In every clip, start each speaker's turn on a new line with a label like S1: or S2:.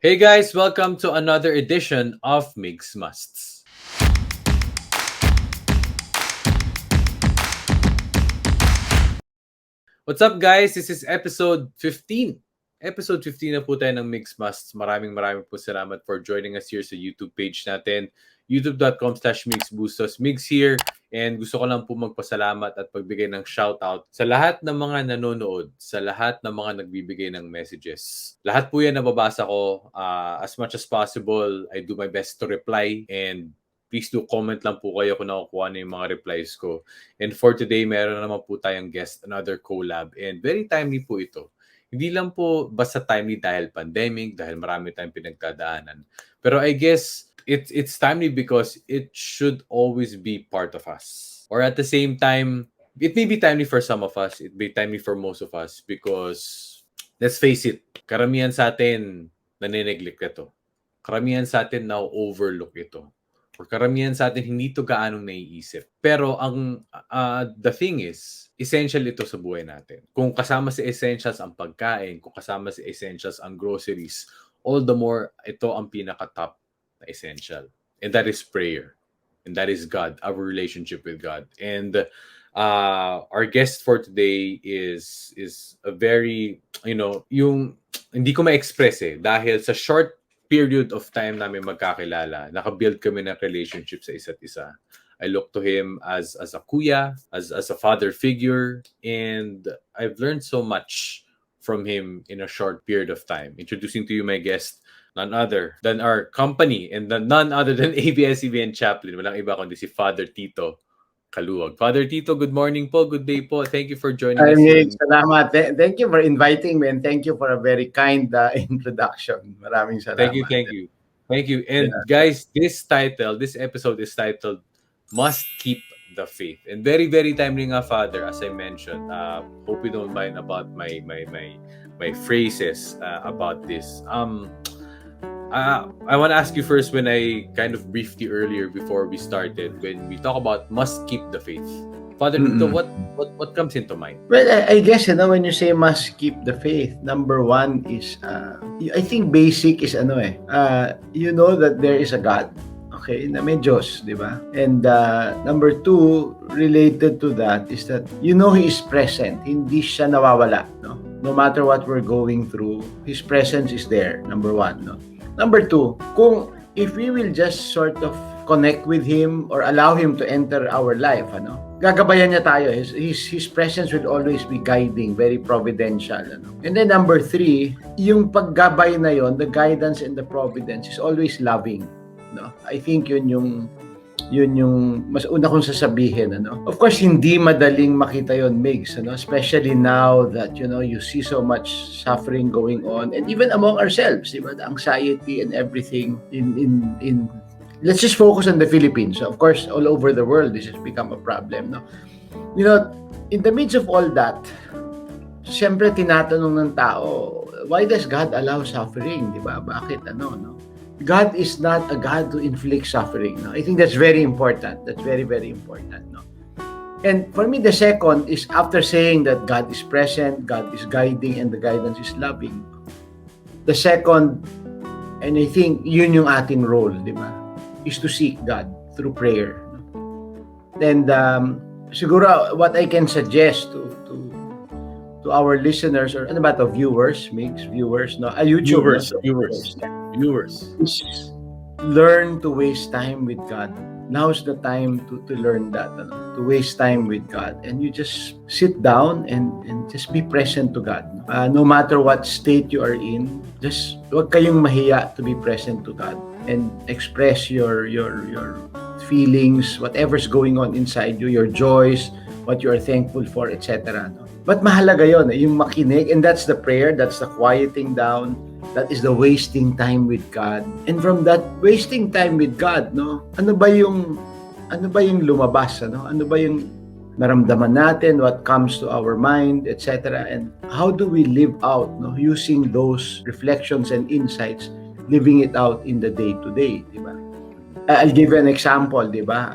S1: Hey guys, welcome to another edition of Migs Musts. What's up guys? This is episode 15. Episode 15 na po tayo ng Migs Musts. Maraming po salamat for joining us here sa YouTube page natin. youtube.com/MigsBustos. Migs here. And gusto ko lang po magpasalamat at pagbigay ng shoutout sa lahat ng mga nanonood, sa lahat ng mga nagbibigay ng messages. Lahat po yan nababasa ko. As much as possible, I do my best to reply. And please do comment lang po kayo kung nakukuha na yung mga replies ko. And for today, meron naman po tayong guest, another collab. And very timely po ito. Hindi lang po basta timely dahil pandemic, dahil marami tayong pinagdadaanan. Pero I guess it's timely because it should always be part of us. Or at the same time, it may be timely for some of us, it may be timely for most of us because let's face it, karamihan sa atin nanineglect ito. Karamihan sa atin na-overlook ito. Or karamihan sa atin hindi ito gaanong naiisip. Pero ang the thing is, essential ito sa buhay natin. Kung kasama sa essentials ang pagkain, kung kasama sa essentials ang groceries, all the more ito ang pinaka-top na essential. And that is prayer. And that is God, our relationship with God. And our guest for today is a very, yung hindi ko ma-express dahil sa short period of time namin magkakilala, nakabuild kami ng relationship sa isa't isa. I look to him as a kuya, as a father figure, and I've learned so much from him in a short period of time. Introducing to you my guest, none other than our company and none other than ABS-CBN chaplain. Walang iba kundi si Father Tito Caluag. Father Tito, good morning po, good day po. Thank you for joining us.
S2: Migs, salamat. Thank you for inviting me and thank you for a very kind introduction. Maraming salamat.
S1: Thank you. And guys, this episode is titled Must Keep the Faith. And very, very timely nga, Father, as I mentioned. Hope you don't mind about my phrases about this. I want to ask you first, when I kind of briefed you earlier before we started, when we talk about must keep the faith. Father, what comes into mind?
S2: Well, I guess, when you say must keep the faith, number one is, I think basic is, you know that there is a God. Okay, na may Diyos, di ba? And number two, related to that, is that He is present. Hindi siya nawawala, no? No matter what we're going through, His presence is there, number one, no? Number two, if we will just sort of connect with Him or allow Him to enter our life, gagabayan niya tayo. His presence will always be guiding, very providential. And then number three, yung paggabay na yon, the guidance and the providence is always loving. No? I think yun yung mas una kong sasabihin. Of course, hindi madaling makita yon, Migs, especially now that you see so much suffering going on, and even among ourselves, diba? The anxiety and everything in let's just focus on the Philippines. So, of course, all over the world, this has become a problem. No? In the midst of all that, siyempre tinatanong ng tao, why does God allow suffering? Diba? Bakit no? God is not a God to inflict suffering. No? I think that's very important. That's very, very important. No? And for me, the second is, after saying that God is present, God is guiding, and the guidance is loving, the second, and I think yun yung ating role, di ba, is to seek God through prayer. No? And siguro what I can suggest to our listeners, or ano ba to, viewers, Migs, viewers, no? YouTubers, viewers, is learn to waste time with God. Now's the time to learn that, to waste time with God, and you just sit down and just be present to God. No matter what state you are in, just huwag kayong mahiya to be present to God and express your feelings, whatever's going on inside you, your joys, what you are thankful for, etc. No? But mahalaga yon, yung makinig, and that's the prayer, that's the quieting down, that is the wasting time with God. And from that wasting time with God, no, ano ba yung lumabas, ano ba yung naramdaman natin, what comes to our mind, etc. And how do we live out, no, using those reflections and insights, living it out in the day to day, di ba? I'll give you an example, 'di ba?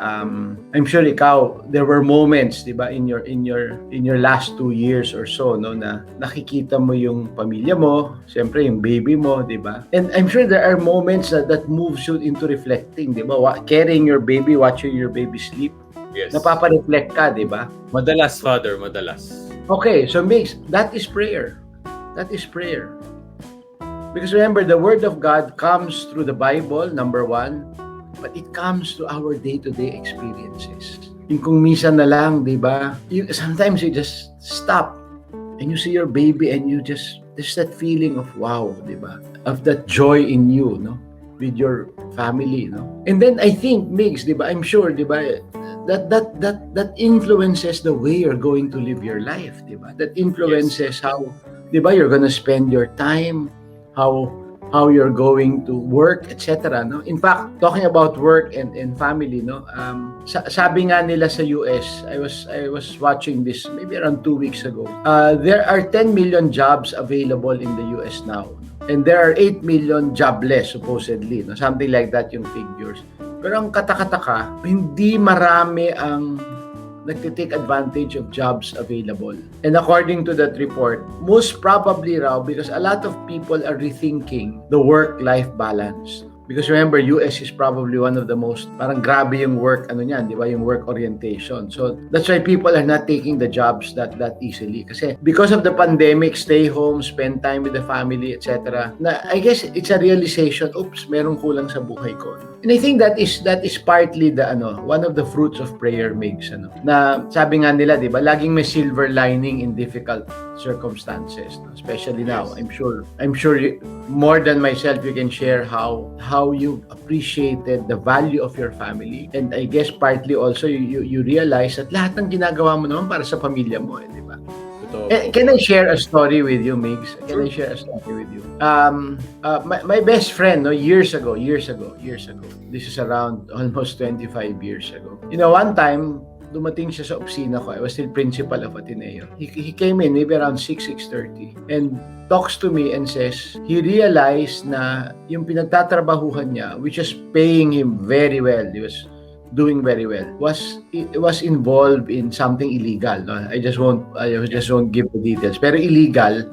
S2: I'm sure ikaw, there were moments, 'di ba, in your last 2 years or so, no, na nakikita mo yung pamilya mo, siyempre yung baby mo, 'di ba? And I'm sure there are moments that moves you into reflecting, 'di ba? Carrying your baby, watching your baby sleep,
S1: Yes.
S2: napapa-reflect ka, 'di ba?
S1: Madalas, Father, madalas.
S2: Okay, so Migs, that is prayer. That is prayer. Because remember, the Word of God comes through the Bible, number one, but it comes to our day-to-day experiences. Yung kung minsan na lang, di ba? Sometimes you just stop and you see your baby and there's that feeling of wow, di ba? Of that joy in you, no? With your family, no? And then I think, Migs, di ba? I'm sure, di ba? That influences the way you're going to live your life, di ba? That influences how, di ba, you're gonna spend your time, how you're going to work, etc. No? In fact, talking about work and family, no, sabi nga nila sa US, I was watching this maybe around 2 weeks ago. There are 10 million jobs available in the US now, and there are 8 million jobless supposedly, no? Something like that yung figures. Pero ang katakataka, hindi marami ang nagtitake advantage of jobs available. And according to that report, most probably raw because a lot of people are rethinking the work-life balance. Because remember, US is probably one of the most, parang grabe yung work, ano niyan, di ba, yung work orientation. So, that's why people are not taking the jobs that easily. Kasi, because of the pandemic, stay home, spend time with the family, etc. Na, I guess, it's a realization, oops, merong kulang sa buhay ko. And I think that is partly the, one of the fruits of prayer, Migs, na sabi nga nila, di ba, laging may silver lining in difficult circumstances, no? Especially now. I'm sure more than myself, you can share how you appreciated the value of your family, and I guess partly also you realize that lahat ng ginagawa mo naman para sa pamilya mo, di ba? Can I share a story with you, Migs? Can I share a story with you? My best friend, no, years ago. This is around almost 25 years ago. One time, dumating siya sa opisina ko. I was still principal of Ateneo. He came in maybe around 6:30 and talks to me and says he realized na yung pinagtatrabahuhan niya, which is paying him very well, he was doing very well, was involved in something illegal. No? I just won't give the details. Pero illegal,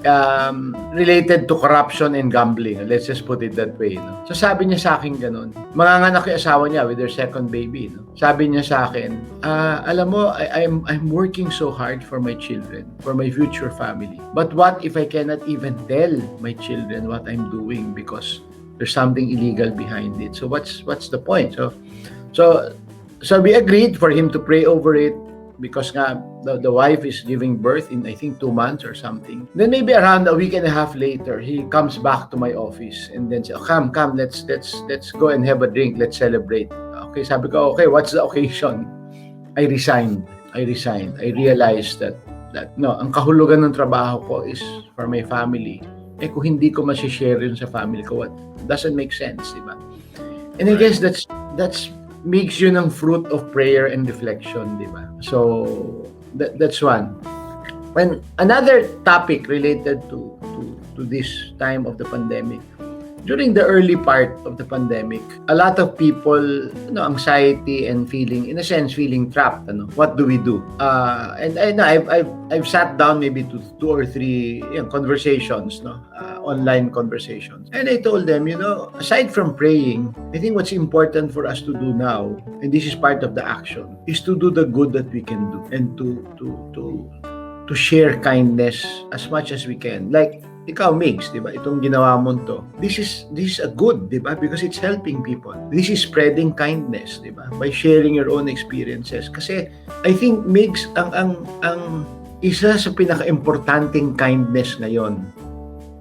S2: related to corruption and gambling. Let's just put it that way. No? So sabi niya sa akin ganun. Manganganak yung asawa niya with their second baby. No? Sabi niya sa akin, alam mo, I'm working so hard for my children, for my future family. But what if I cannot even tell my children what I'm doing because there's something illegal behind it? So what's the point? So we agreed for him to pray over it because nga the wife is giving birth in I think 2 months or something. Then maybe around a week and a half later, he comes back to my office and then says, "Come, let's go and have a drink. Let's celebrate." Okay, sabi ko, okay, what's the occasion? I resigned. I realized that no, ang kahulugan ng trabaho ko is for my family. Kung hindi ko ma-share yun sa family ko, what doesn't make sense, di ba? And I guess that's makes yun ng fruit of prayer and reflection, di ba? So, that's one. When another topic related to this time of the pandemic, during the early part of the pandemic, a lot of people, anxiety and feeling trapped. What do we do? And I know I've sat down maybe to 2 or 3 conversations, online conversations, and I told them, aside from praying, I think what's important for us to do now, and this is part of the action, is to do the good that we can do and to share kindness as much as we can. Like ikaw, Migs, di ba? Itong ginawa mo to. This is a good, di ba? Because it's helping people. This is spreading kindness, di ba? By sharing your own experiences. Kasi I think, Migs, ang isa sa pinaka-importanting kindness ngayon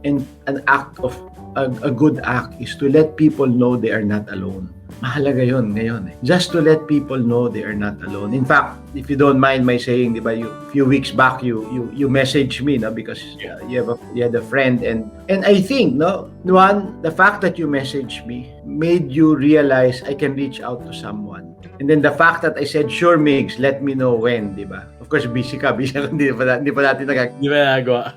S2: and an act of a good act is to let people know they are not alone. Mahalaga yun ngayon. Just to let people know they are not alone. In fact, if you don't mind my saying, di ba, few weeks back you messaged me, because you had a friend, and I think, one, the fact that you messaged me made you realize I can reach out to someone. And then the fact that I said, sure, Migs, let me know when, di ba? Of course, busy ka, hindi pa natin nagagawa.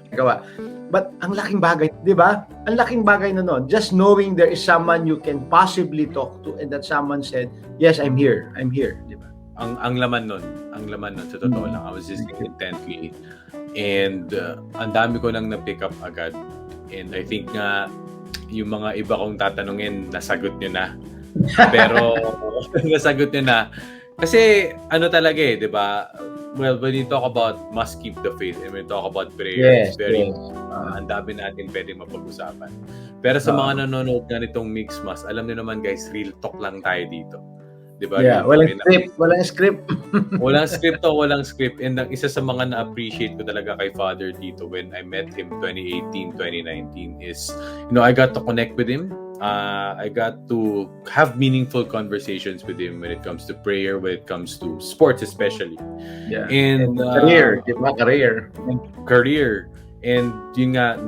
S2: But ang laking bagay, di ba? Ang laking bagay na nun. Just knowing there is someone you can possibly talk to and that someone said, yes, I'm here, di ba?
S1: Ang laman nun sa totoo lang, I was just intently, and ang dami ko nang na-pick up agad, and I think nga yung mga iba kong tatanungin nasagot nyo na, pero nasagot nyo na kasi ano talaga di ba, well, when you talk about must keep the faith and when you talk about prayer, it's very ang dami natin pwedeng mapag-usapan, pero sa mga nanonood nga nitong Migs Mas, alam niyo naman guys, real talk lang tayo dito. Diba?
S2: Yeah, walang script.
S1: Walang script. And ang isa sa mga na-appreciate ko talaga kay Father Tito when I met him 2018, 2019 is, I got to connect with him. I got to have meaningful conversations with him when it comes to prayer, when it comes to sports especially.
S2: Yeah.
S1: And
S2: career, diba?
S1: Career. And yun nga,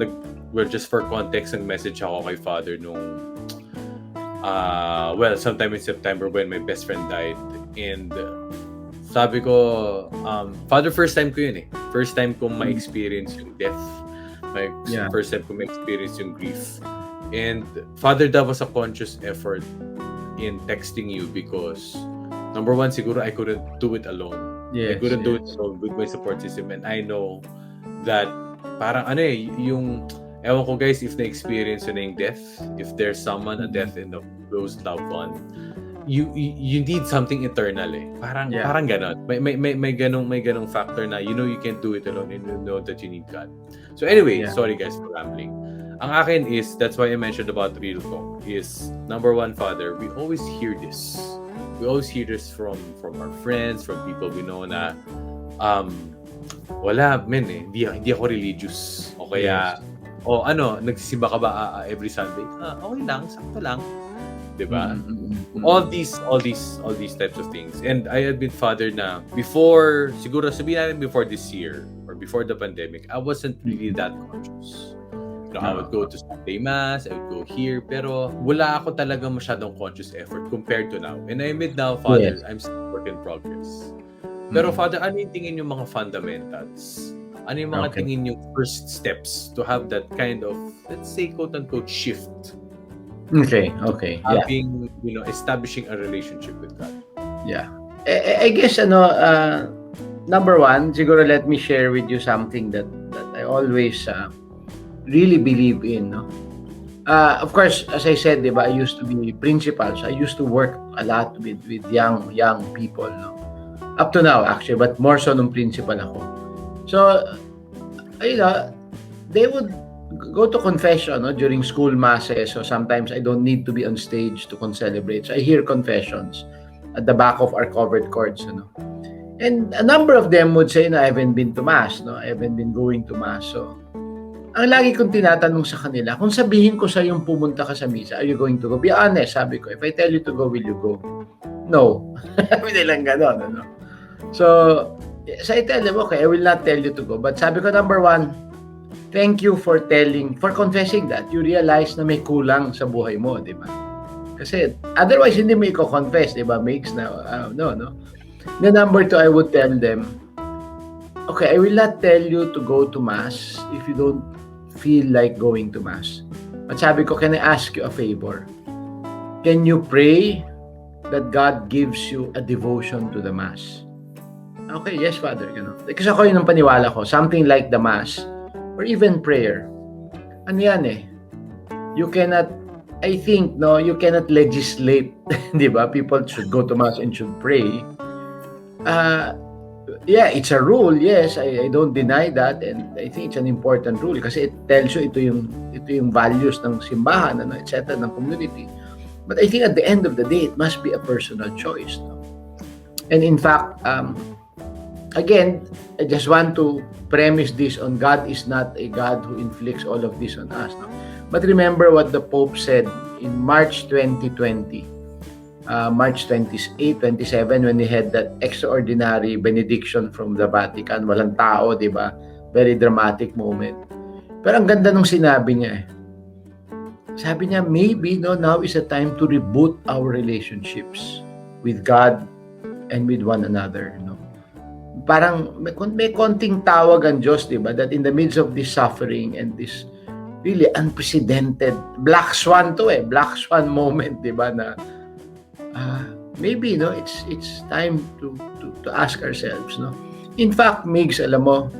S1: just for context, ang message ako kay Father nung sometime in September when my best friend died, and sabi ko, Father, first time ko yun first time ko ma-experience yung death, first time ko ma-experience yung grief, and Father, that was a conscious effort in texting you because number one, siguro I couldn't do it alone. I couldn't do it alone with my support system, and I know that parang yung ewan ko guys, if na-experience yun na yung death, if there's someone, a death in the close loved one, you need something eternal Parang ganon. May ganong factor na you can't do it alone and you know that you need God. So anyway, sorry guys for rambling. Ang akin is, that's why I mentioned about real talk, is number one, Father, we always hear this. We always hear this from our friends, from people we know na wala, hindi ako religious. O kaya nagsisimba ka ba every Sunday? Okay lang, sakto lang. 'Di ba? All these types of things. And I admit, Father, na before, siguro sabihin natin before this year or before the pandemic, I wasn't really that conscious. I would go to Sunday Mass, I would go here, pero wala ako talaga masyadong conscious effort compared to now. And I admit now, Father, I'm still work in progress. Pero Father, ano yung tingin yung mga fundamentals? Ano yung mga tingin yung first steps to have that kind of, let's say, quote-unquote, shift?
S2: Okay.
S1: Having, establishing a relationship with God.
S2: Yeah. I guess, number one, siguro let me share with you something that I always really believe in, no? Of course, as I said, diba, I used to be principal, so I used to work a lot with young people, no? Up to now, actually, but more so nung principal ako. So, they would go to confession during school masses. So sometimes I don't need to be on stage to celebrate. So I hear confessions at the back of our covered courts. And a number of them would say, I haven't been to Mass. I haven't been going to Mass. So, ang lagi kong tinatanong sa kanila, kung sabihin ko sa yung pumunta ka sa misa, are you going to go? Be honest, sabi ko, if I tell you to go, will you go? No. Hindi lang ganon. So I tell them, okay, I will not tell you to go. But sabi ko, number one, thank you for confessing that. You realize na may kulang sa buhay mo, di ba? Kasi otherwise, hindi mo i-confess, di ba? Migs na, no. The number two, I would tell them, okay, I will not tell you to go to Mass if you don't feel like going to Mass. But sabi ko, can I ask you a favor? Can you pray that God gives you a devotion to the Mass? Okay, yes, Father. Kasi ako yun ang paniwala ko. Something like the Mass or even prayer. Ano yan You cannot, I think, you cannot legislate, di ba? People should go to Mass and should pray. Yeah, it's a rule. Yes, I don't deny that, and I think it's an important rule kasi it tells you ito yung values ng simbahan, etc., ng community. But I think at the end of the day, it must be a personal choice. And in fact, again, I just want to premise this on God is not a God who inflicts all of this on us. But remember what the Pope said in March 2020. March 28, 27, when he had that extraordinary benediction from the Vatican. Walang tao, di ba? Very dramatic moment. Pero ang ganda nung sinabi niya Sabi niya, maybe now is a time to reboot our relationships with God and with one another. parang may konting tawag ang Diyos, di ba? That in the midst of this suffering and this really unprecedented black swan black swan moment, di ba? Na maybe it's time to ask ourselves, no. In fact, Migs, alam mo,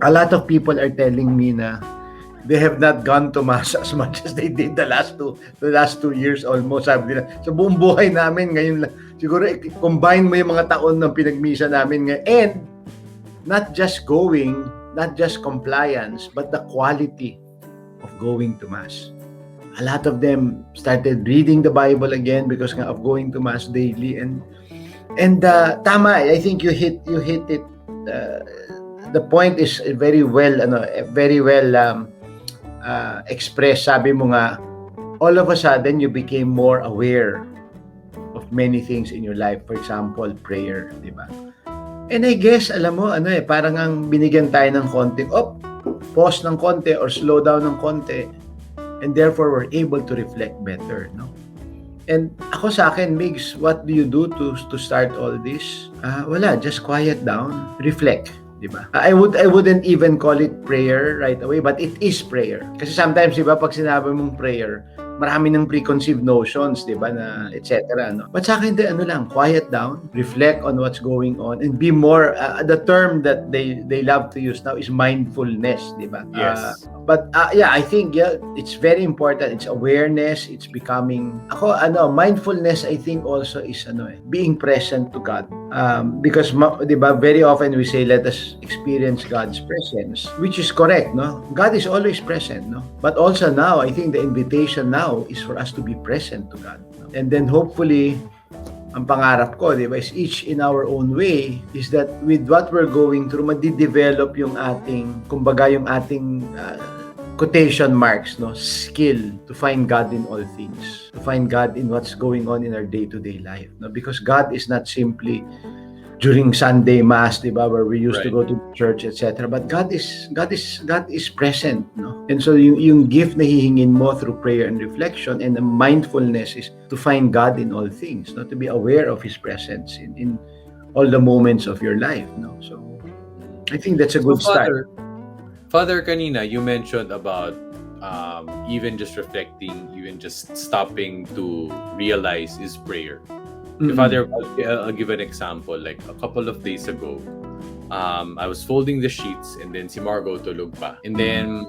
S2: a lot of people are telling me na they have not gone to mass as much as they did the last 2 years almost. Sabi nila, sa buong buhay namin ngayon lang, siguro combine mo yung mga taon ng pinagmisa namin ngayon, and not just going, not just compliance, but the quality of going to mass. A lot of them started reading the Bible again because of going to mass daily, and tama, I think you hit it. The point is very well expressed. Sabi mo nga, all of a sudden you became more aware of many things in your life. For example, prayer, di ba? And I guess, alam mo, parang ang binigyan tayo ng konting, pause ng konti or slow down ng konti, and therefore we're able to reflect better, no? And ako sa akin, Migs, what do you do to start all this? Wala, just quiet down, reflect, di ba? I wouldn't even call it prayer right away, but it is prayer. Kasi sometimes, di ba, pag sinabi mong prayer, marami ng preconceived notions, di ba, na etc. No? But sa akin, quiet down, reflect on what's going on, and be more, the term that they love to use now is mindfulness, di ba?
S1: Yes.
S2: But I think it's very important. It's awareness. It's becoming mindfulness. I think also is being present to God. Because diba, very often we say let us experience God's presence, which is correct, no? God is always present, no? But also now, I think the invitation now is for us to be present to God, no? And then hopefully, ang pangarap ko, di ba, is each in our own way, is that with what we're going through, madidevelop yung ating, kumbaga yung ating quotation marks, no, skill to find God in all things, to find God in what's going on in our day-to-day life, no, because God is not simply during Sunday Mass, di ba, where we used to go to church, etc. But God is present, no? And so yung gift na hihingin mo through prayer and reflection and the mindfulness is to find God in all things, no? To be aware of His presence in all the moments of your life, no? So I think that's a good start.
S1: Father, kanina you mentioned about even just reflecting, even just stopping to realize is prayer. Mm-hmm. Father, I'll give an example. Like a couple of days ago, I was folding the sheets and then si Margo tulog pa. And then,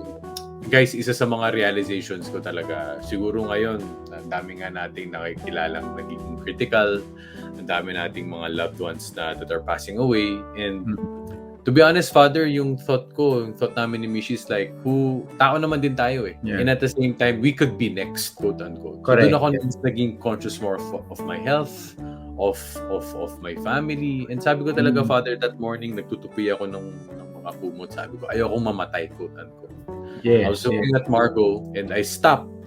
S1: guys, isa sa mga realizations ko talaga, siguro ngayon, ang dami nga nating nakikilalang nagiging critical, ang dami nating mga loved ones that are passing away. And to be honest, Father, yung thought namin ni Mishi is like, tao naman din tayo eh. Yeah. And at the same time, we could be next, quote unquote. Correct. So doon ako naging conscious more of my health, of my family. And sabi ko talaga, Father, that morning, nagtutupi ako ng mga kumot. Sabi ko, ayokong mamatay, quote unquote. Yes, I was looking at Margo and I stopped.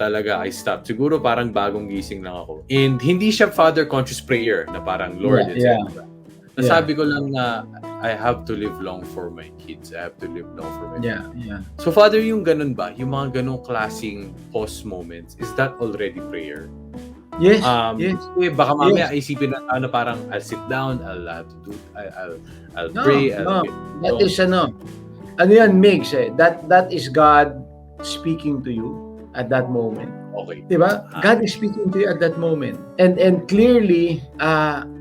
S1: Siguro parang bagong gising lang ako. And hindi siya Father conscious prayer na parang Lord, etc. Nasabi ko lang na I have to live long for my kids. I have to live long for my family. So Father, yung ganun ba? Yung mga ganung klaseng pause moments, is that already prayer?
S2: Yes.
S1: Yes. Baka mamaya isipin na parang I'll sit down, I'll pray.
S2: That is ano yan, Migs, that is God speaking to you at that moment.
S1: Okay.
S2: Diba? God is speaking to you at that moment. And clearly,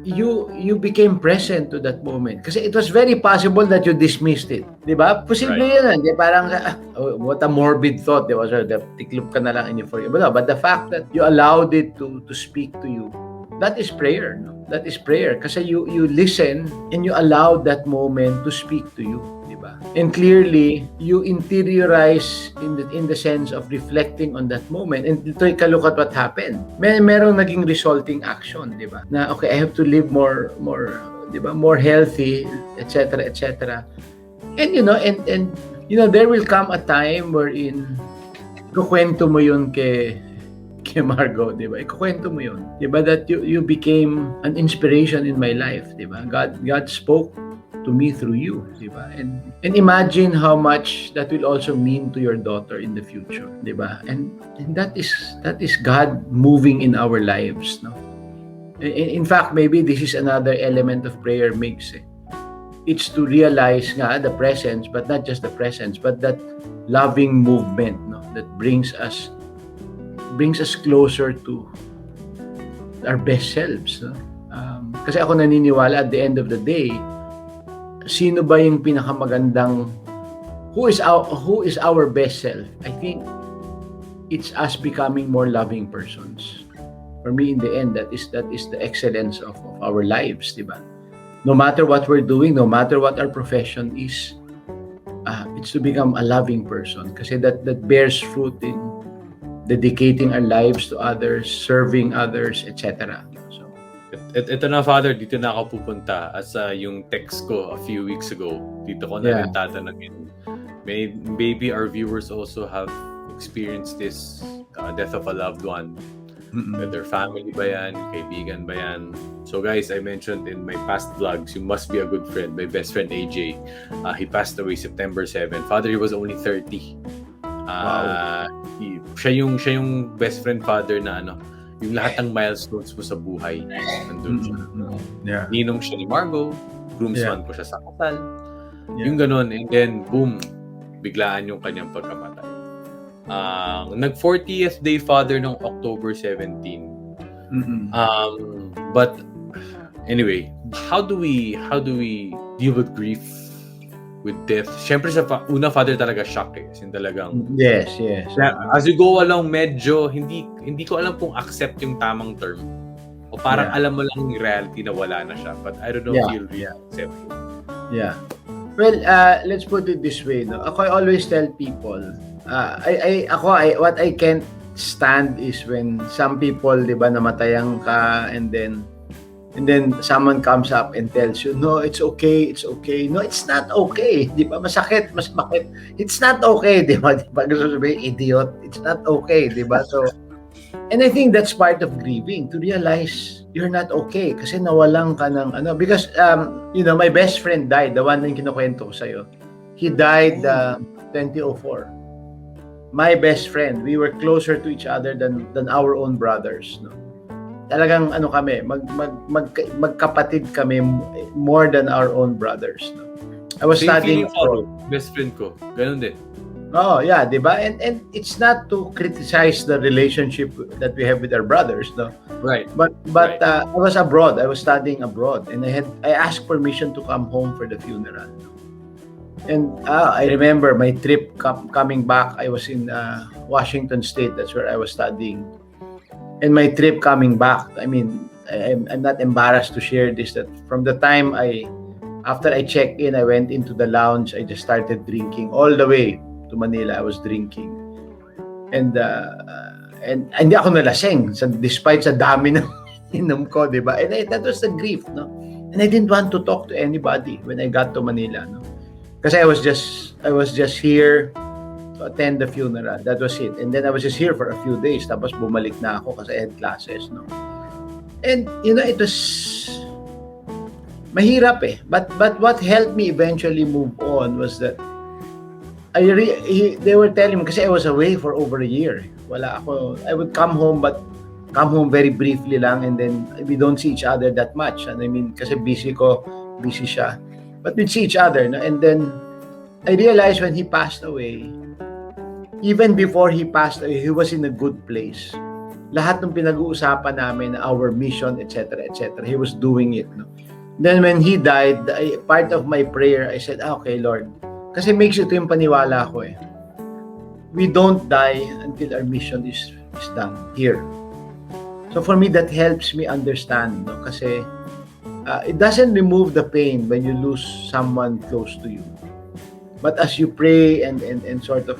S2: you became present to that moment. Kasi it was very possible that you dismissed it. Diba? Posible yan. Parang, what a morbid thought. Diba? So, tiklop ka na lang for you. But the fact that you allowed it to speak to you, that is prayer. No? That is prayer. Kasi you listen and you allowed that moment to speak to you. Diba? And clearly, you interiorize in the sense of reflecting on that moment. And ito'y look at what happened. Merong naging resulting action, di ba? Na okay, I have to live more, di ba? More healthy, etc., etc. And there will come a time wherein kukwento mo yun kay Margo, di ba? Ikukwento mo yun, di ba? That you became an inspiration in my life, di ba? God spoke to me through you, diba? And imagine how much that will also mean to your daughter in the future, diba? And that is God moving in our lives, no? In fact, maybe this is another element of prayer, Migs. it's to realize nga the presence, but not just the presence, but that loving movement, no, that brings us closer to our best selves, no? Kasi ako naniniwala at the end of the day, sino ba yung pinakamagandang, who is our best self? I think it's us becoming more loving persons. For me, in the end, that is the excellence of our lives, di ba? No matter what we're doing, no matter what our profession is, it's to become a loving person. Kasi that bears fruit in dedicating our lives to others, serving others, etc. So,
S1: ito na, Father, dito na ako pupunta. As yung text ko a few weeks ago, dito ko na rin tatanungin. Maybe our viewers also have experienced this death of a loved one. Whether family ba yan, kaibigan ba yan. So guys, I mentioned in my past vlogs, you must be a good friend. My best friend AJ, he passed away September 7. Father, he was only 30.
S2: Wow.
S1: Siya yung best friend, Father, na yung lahat ng milestones mo sa buhay, nandun siya.
S2: Yeah.
S1: Ninong siya ni Margo, groomsman ko siya sa kasal.
S2: Yeah.
S1: Yung ganun, and then boom, biglaan yung kanyang pagkamatay. Nag-40th day, Father, ng October 17. But anyway, how do we deal with grief, with death? Siyempre sa una, Father, talaga shock eh. Kasi talagang
S2: Yes.
S1: as you go along, medyo hindi ko alam kung accept yung tamang term. O parang alam mo lang yung reality na wala na siya. But I don't know if you'll really accept it.
S2: Yeah. Well, let's put it this way, no. Ako, I always tell people, what I can't stand is when some people, di ba, namatayan ka, and then someone comes up and tells you, no, it's okay. No, it's not okay. Di ba? Masakit, mas bakit. It's not okay, di ba? Gusto sabihin, idiot. It's not okay, di ba? So, and I think that's part of grieving, to realize you're not okay kasi nawalan ka ng because my best friend died, the one na kinukwento ko sa'yo. He died 2004. My best friend, we were closer to each other than our own brothers, no. Talagang kami, magkapatid kami more than our own brothers, no. I was studying
S1: abroad. Best friend ko, ganun din.
S2: Oh, yeah, di ba? And it's not to criticize the relationship that we have with our brothers, no.
S1: Right.
S2: But right. I was abroad. I was studying abroad, and I asked permission to come home for the funeral. And I remember my trip coming back. I was in Washington State. That's where I was studying. And my trip coming back, I mean, I'm not embarrassed to share this. That from the time after I checked in, I went into the lounge. I just started drinking all the way to Manila. I was drinking, and hindi ako nalasing despite sa dami ng inom ko, di ba? And that was the grief, no. And I didn't want to talk to anybody when I got to Manila, no. Kasi I was just here to attend the funeral. That was it. And then I was just here for a few days. Tapos bumalik na ako kasi I had classes, no. And it was mahirap eh. But what helped me eventually move on was that they were telling me, kasi I was away for over a year. Wala ako. I would come home, but come home very briefly lang, and then we don't see each other that much. And I mean, kasi busy siya. But we'd see each other, no? And then I realized when he passed away, even before he passed away, he was in a good place. Lahat ng pinag-uusapan namin, our mission, etc., he was doing it, no? Then when he died, part of my prayer, I said, okay, Lord, kasi makes ito yung paniwala ko eh. We don't die until our mission is done here. So for me, that helps me understand, no? Kasi it doesn't remove the pain when you lose someone close to you. But as you pray and sort of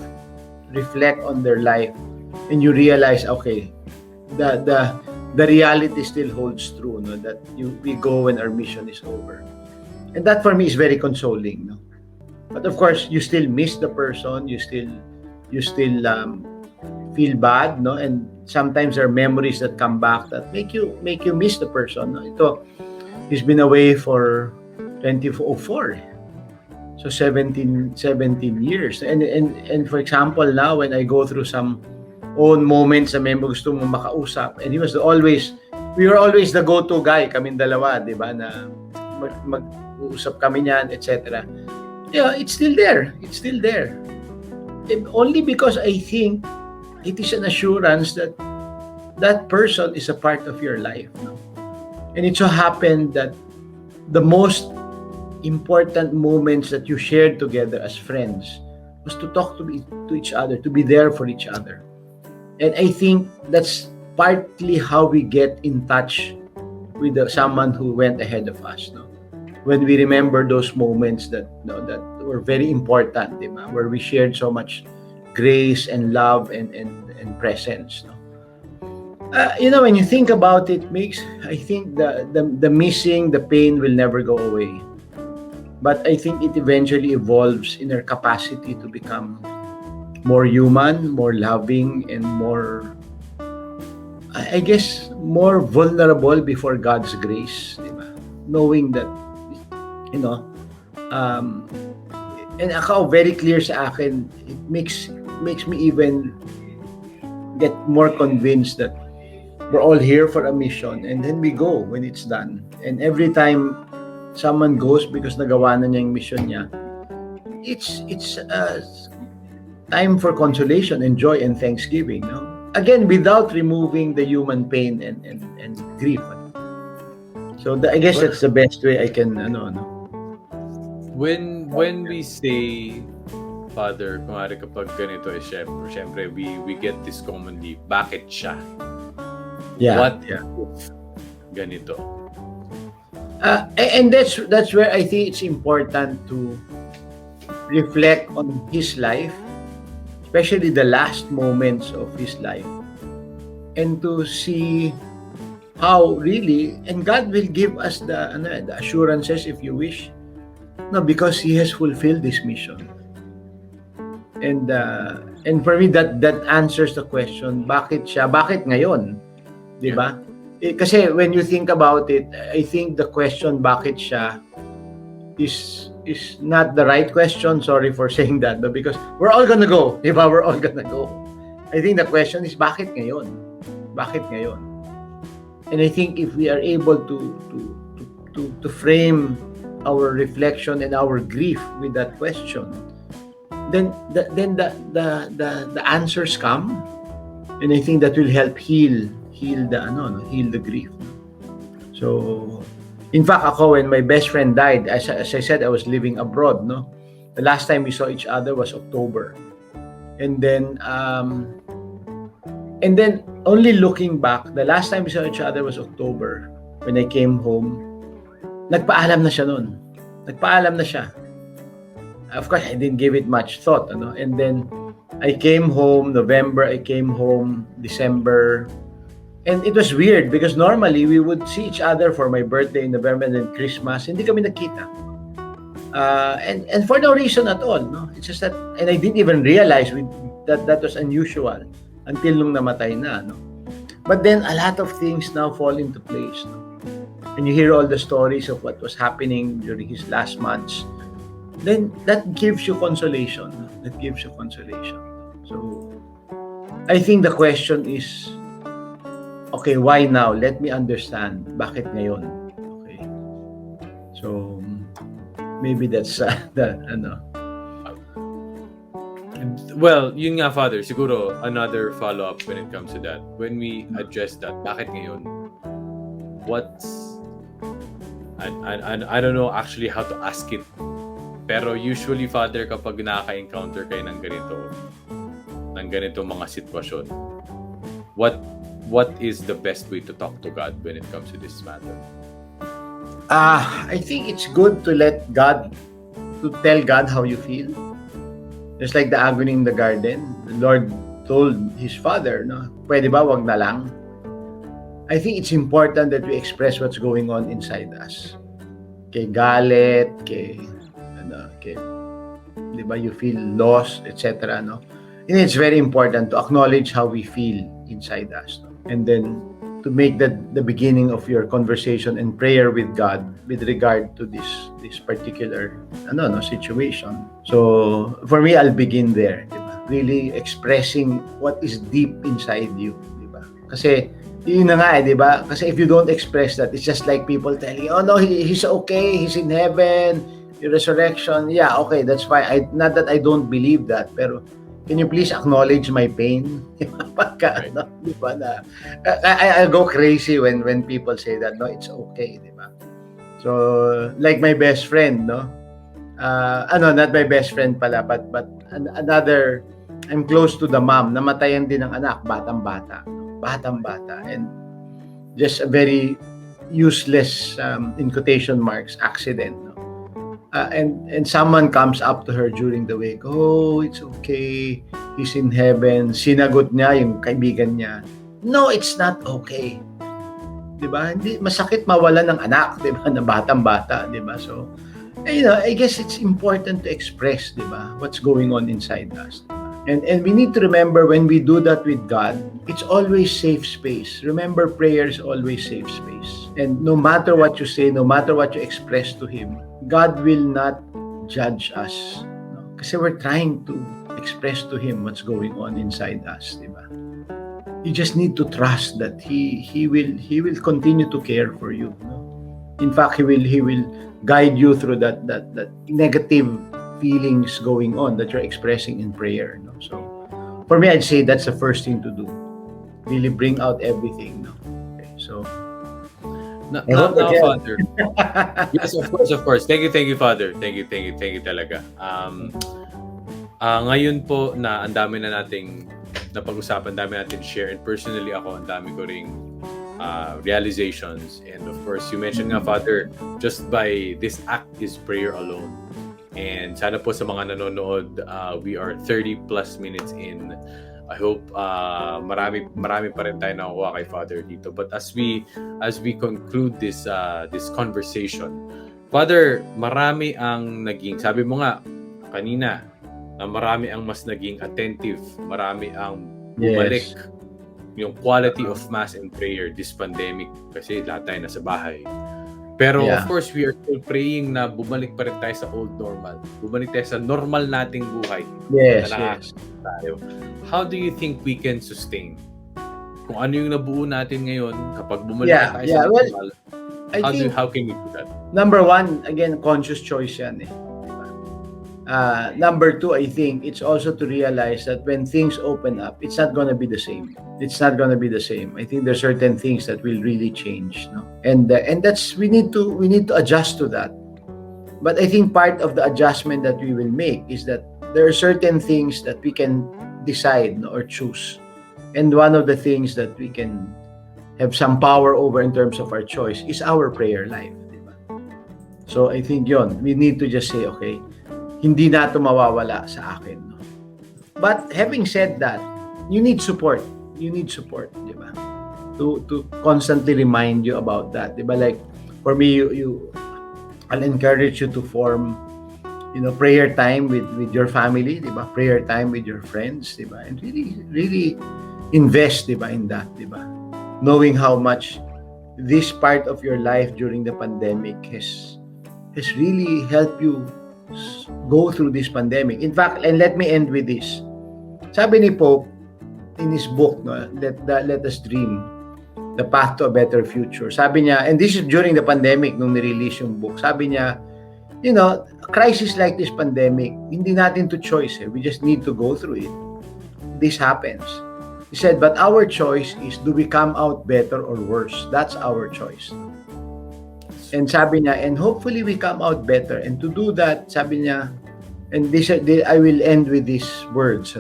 S2: reflect on their life, and you realize, okay, the reality still holds true, no? That we go when our mission is over. And that for me is very consoling, no? But of course, you still miss the person, you still feel bad, no? And sometimes there are memories that come back that make you miss the person, no? He's been away for 2004. So 17 years. And for example, now when I go through some own moments na may gusto mong makausap, and we were always the go-to guy, kaming dalawa, di ba, na nag-uusap kami niyan, etc. Yeah, it's still there. It's still there. And only because I think it is an assurance that that person is a part of your life. No? And it so happened that the most important moments that you shared together as friends was to talk to each other, to be there for each other. And I think that's partly how we get in touch with someone who went ahead of us. No? When we remember those moments that that were very important, diba? Where we shared so much grace and love and presence. No? When you think about it, Migs, I think the missing, the pain will never go away. But I think it eventually evolves in our capacity to become more human, more loving, and more, I guess, more vulnerable before God's grace. Diba? Knowing that, and ako, very clear sa akin, it makes me even get more convinced that we're all here for a mission, and then we go when it's done. And every time someone goes because nagawa na niya yung mission niya, it's time for consolation and joy and thanksgiving. No? Again, without removing the human pain and grief. So I guess that's the best way I can
S1: When we say, Father, kumari kapag ganito, syempre we get this commonly, bakit siya?
S2: Yeah.
S1: What
S2: yeah.
S1: if ganito?
S2: And that's where I think it's important to reflect on his life, especially the last moments of his life, and to see how really, and God will give us the assurances, if you wish, because he has fulfilled this mission. And for me, that answers the question, bakit siya? Bakit ngayon? Diba? Yeah. Kasi when you think about it, I think the question, bakit siya, is not the right question. Sorry for saying that, but because we're all gonna go. Diba? We're all gonna go. I think the question is, bakit ngayon? Bakit ngayon? And I think if we are able to frame our reflection and our grief with that question, then the answers come, and I think that will help heal the grief. So, in fact, ako, when my best friend died, as I said, I was living abroad. No, the last time we saw each other was October, and then only looking back, the last time we saw each other was October. When I came home, nagpaalam na siya noon. Nagpaalam na siya. Of course, I didn't give it much thought, and then I came home November, I came home December, and it was weird because normally we would see each other for my birthday in November and then Christmas. Hindi kami nakita, and for no reason at all. No, it's just that, and I didn't even realize that was unusual until nung namatay na. No, but then a lot of things now fall into place. No? And you hear all the stories of what was happening during his last months. Then that gives you consolation. That gives you consolation. So I think the question is, okay, why now? Let me understand. Bakit ngayon? Okay. So maybe that's
S1: Well, yun nga, Father, siguro another follow-up when it comes to that. When we address that, bakit ngayon? I don't know actually how to ask it. Pero usually, Father, kapag nakaka-encounter kayo ng ganito mga sitwasyon, what is the best way to talk to God when it comes to this matter?
S2: I think it's good to tell God how you feel. Just like the agony in the garden, the Lord told his father, pwede ba wag na lang? I think it's important that we express what's going on inside us. Kay galit, di ba, you feel lost, etc. No? And it's very important to acknowledge how we feel inside us, no? And then to make that the beginning of your conversation and prayer with God with regard to this particular situation. So for me, I'll begin there, di ba? Really expressing what is deep inside you, di ba? Kasi Yun na nga di ba? Kasi if you don't express that, it's just like people telling you, oh no, he's okay, he's in heaven, the resurrection. Yeah, okay, that's fine. Not that I don't believe that, pero can you please acknowledge my pain? Pagka,
S1: Right.
S2: di ba na, I go crazy when people say that, no, it's okay, di ba? So, like my best friend, no? Not my best friend pala, but another, I'm close to the mom, namatayan din ng anak, batang-bata, and just a very useless, in quotation marks, accident, no? And someone comes up to her during the wake, oh, it's okay, he's in heaven. Sinagot niya yung kaibigan niya, no, it's not okay. Diba? Hindi masakit mawala ng anak, diba? Na batang-bata, diba? So, I guess it's important to express, diba? What's going on inside us. And we need to remember when we do that with God, it's always safe space. Remember, prayer is always safe space. And no matter what you say, no matter what you express to Him, God will not judge us. No? Kasi we're trying to express to Him what's going on inside us, diba? You just need to trust that He will continue to care for you. No? In fact, He will guide you through that negative feelings going on that you're expressing in prayer. No? So, for me, I'd say that's the first thing to do. Really bring out everything. No? Okay, so,
S1: Now, Father. Yes, of course. Thank you, Father. Thank you talaga. Ngayon po na ang dami na nating napag-usapan, dami natin share, and personally ako, ang dami ko ring realizations. And of course, you mentioned nga, Father, just by this act is prayer alone. And sana po sa mga nanonood, we are 30 plus minutes in. I hope marami pa rin tayo nakukuha kay Father dito. But as we conclude this conversation, Father, marami ang naging, sabi mo nga kanina, na marami ang mas naging attentive, marami ang bumalik yung quality of mass and prayer this pandemic kasi lahat tayo nasa bahay. Pero of course, we are still praying na bumalik pa rin tayo sa old normal. Bumalik tayo sa normal nating buhay.
S2: Yes.
S1: Tayo. How do you think we can sustain? Kung ano yung nabuo natin ngayon, kapag bumalik tayo sa normal, how can we do that?
S2: Number one, again, conscious choice yan eh. Number two, I think it's also to realize that when things open up, it's not going to be the same. It's not going to be the same. I think there's certain things that will really change, no? And that's we need to adjust to that. But I think part of the adjustment that we will make is that there are certain things that we can decide or choose. And one of the things that we can have some power over in terms of our choice is our prayer life. Diba? So I think we need to just say, okay, hindi na ito mawawala sa akin. No? But having said that, you need support. You need support, di ba? To constantly remind you about that. Di ba? Like, for me, I'll encourage you to form, prayer time with your family, di ba? Prayer time with your friends, di ba? And really invest, di ba, in that, di ba? Knowing how much this part of your life during the pandemic has really helped you go through this pandemic. In fact, and let me end with this. Sabi ni Pope in his book, no, Let Us Dream, The Path to a Better Future. Sabi niya, and this is during the pandemic nung nirelease yung book. Sabi niya, a crisis like this pandemic, hindi natin to choice. We just need to go through it. This happens. He said, but our choice is, do we come out better or worse? That's our choice. And sabi niya, and hopefully we come out better. And to do that, sabi niya, and I will end with these words,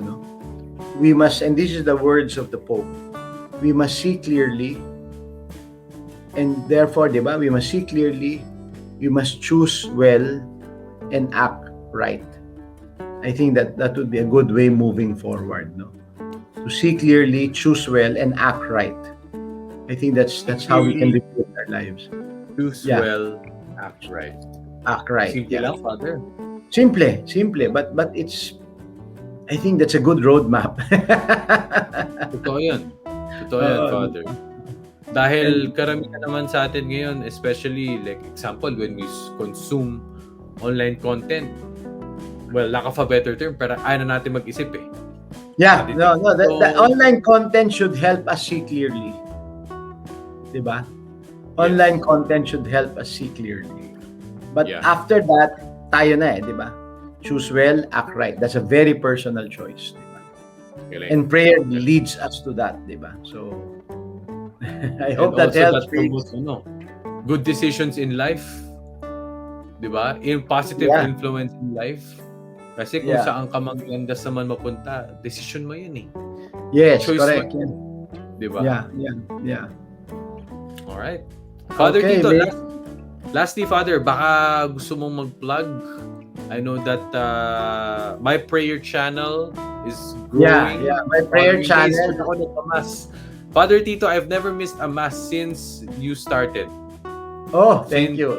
S2: we must, and this is the words of the Pope, we must see clearly, and therefore, diba, we must see clearly, we must choose well, and act right. I think that would be a good way moving forward, no? To see clearly, choose well, and act right. I think that's how we can live our lives.
S1: Choose well, act right.
S2: Act right.
S1: Simple lang, Father.
S2: Simple, but it's, I think that's a good roadmap.
S1: Totoo yan, Father. Dahil karamihan naman sa atin ngayon, especially like example, when we consume online content, well, lack of a better term, pero ayaw na natin mag-isip eh.
S2: Yeah, the online content should help us see clearly. di ba? Online content should help us see clearly. But
S1: Yeah.
S2: after that, tayo na di ba? Choose well, act right. That's a very personal choice, di ba? And prayer leads us to that, di ba? So, I hope that helps.
S1: Good decisions in life, di ba? In positive influence in life. Kasi kung saan ka maglandas naman mapunta, decision mo yun eh.
S2: Yes,
S1: choice
S2: correct.
S1: Di ba?
S2: Yeah.
S1: Alright. Father Tito, lastly, Father, baka gusto mong mag-plug. I know that my prayer channel is growing.
S2: Yeah, my prayer channel.
S1: Father Tito, I've never missed a mass since you started.
S2: Oh, thank you.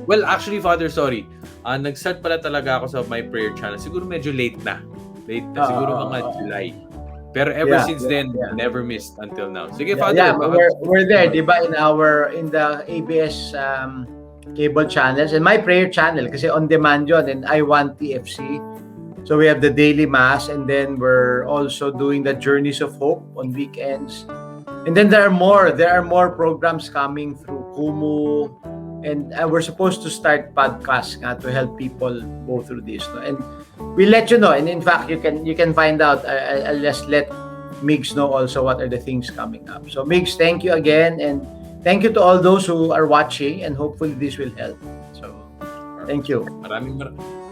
S1: Well, actually, Father, sorry. Nag-start pala talaga ako sa my prayer channel. Siguro medyo late na. Siguro mga July. Pero ever since then, never missed until now. Sige, Father.
S2: Yeah, we're there, di ba, in the ABS cable channels and my prayer channel kasi on demand yun, and I Want TFC. So we have the daily mass, and then we're also doing the Journeys of Hope on weekends. And then there are more programs coming through Kumu, and we're supposed to start podcasts to help people go through this. No? And we'll let you know. And in fact, you can find out. I'll just let Migs know also what are the things coming up. So Migs, thank you again, and thank you to all those who are watching, and hopefully this will help. So thank you.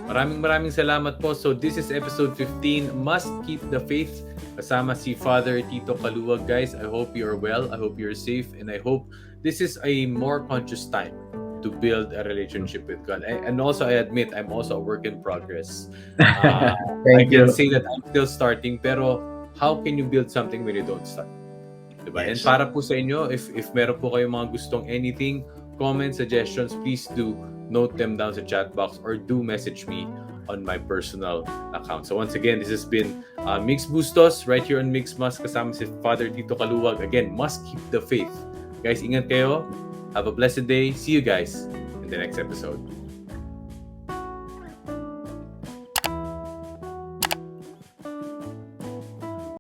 S1: Maraming salamat po. So this is episode 15, Must Keep the Faith. Kasama si Father Tito Caluag, guys. I hope you're well. I hope you're safe. And I hope this is a more conscious time to build a relationship with God. And also, I admit, I'm also a work in progress. I can say that I'm still starting, pero how can you build something when you don't start? Diba? Yes. And para po sa inyo, if meron po kayong mga gustong anything, comments, suggestions, please do note them down sa chat box or do message me on my personal account. So once again, this has been Migs Bustos right here on Migs Must kasama si Father Tito Caluag. Again, must keep the faith. Guys, ingat kayo. Have a blessed day. See you guys in the next episode.